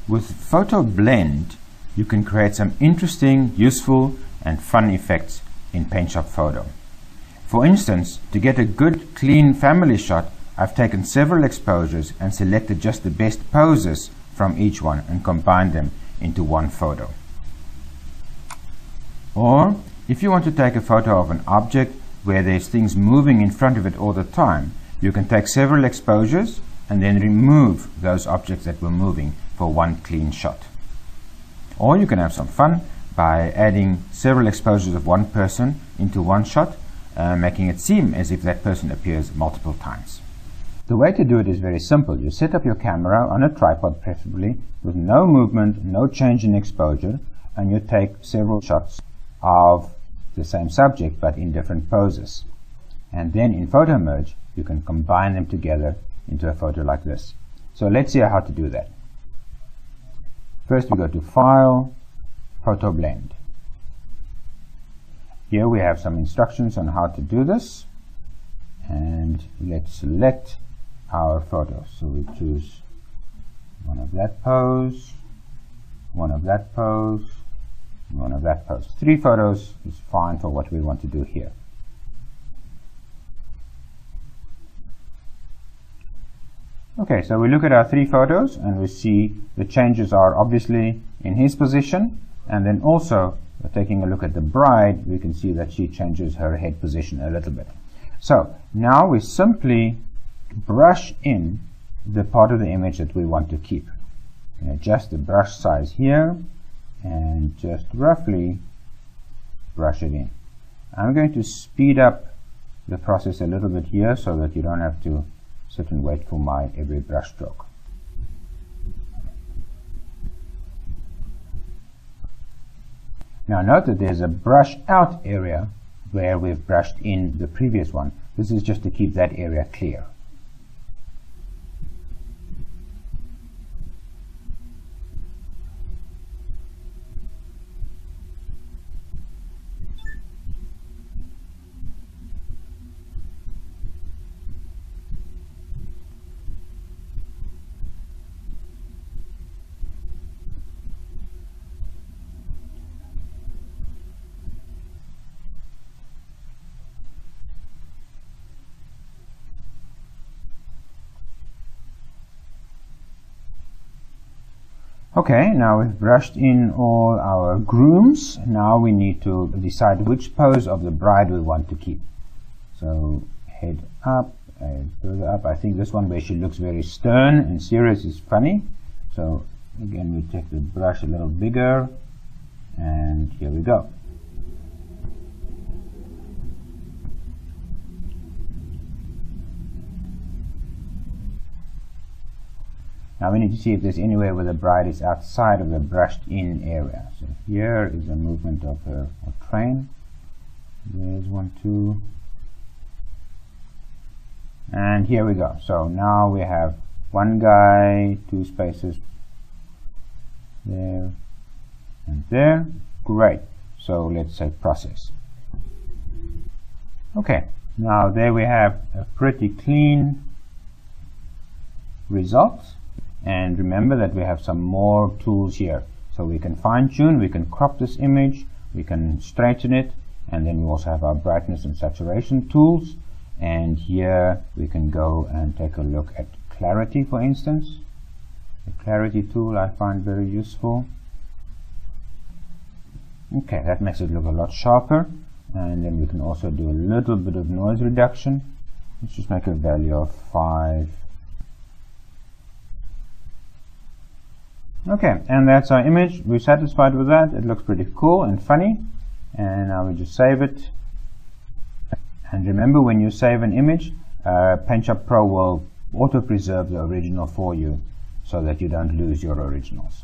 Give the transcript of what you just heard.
With PhotoBlend, you can create some interesting, useful, and fun effects in PaintShop Photo. For instance, to get a good, clean family shot, I've taken several exposures and selected just the best poses from each one and combined them into one photo. Or, if you want to take a photo of an object where there's things moving in front of it all the time, you can take several exposures and then remove those objects that were moving for one clean shot. Or you can have some fun by adding several exposures of one person into one shot, making it seem as if that person appears multiple times. The way to do it is very simple. You set up your camera on a tripod preferably, with no movement, no change in exposure, and you take several shots of the same subject but in different poses. And then in Photo Merge, you can combine them together into a photo like this. So let's see how to do that. First we go to File, Photo Blend. Here we have some instructions on how to do this, and let's select our photos. So we choose one of that pose, one of that pose, and one of that pose. 3 photos is fine for what we want to do here. Okay, so we look at our 3 photos and we see the changes are obviously in his position, and then also taking a look at the bride, we can see that she changes her head position a little bit. So now we simply brush in the part of the image that we want to keep. You adjust the brush size here and just roughly brush it in. I'm going to speed up the process a little bit here so that you don't have to sit and wait for my every brush stroke. Now note that there's a brush out area where we've brushed in the previous one. This is just to keep that area clear. Okay, now we've brushed in all our grooms. Now we need to decide which pose of the bride we want to keep. So head up and further up. I think this one where she looks very stern and serious is funny. So again, we take the brush a little bigger, and here we go. Now we need to see if there's anywhere where the bride is outside of the brushed in area. So here is a movement of her train. There's 1, 2. And here we go. So now we have one guy, 2 spaces there and there. Great. So let's say process. Okay. Now there we have a pretty clean result. And remember that we have some more tools here. So we can fine-tune, we can crop this image, we can straighten it, and then we also have our brightness and saturation tools. And here we can go and take a look at clarity, for instance. The clarity tool I find very useful. Okay, that makes it look a lot sharper. And then we can also do a little bit of noise reduction. Let's just make a value of 5. Okay, and that's our image. We're satisfied with that. It looks pretty cool and funny. And now we just save it. And remember, when you save an image, PaintShop Pro will auto-preserve the original for you so that you don't lose your originals.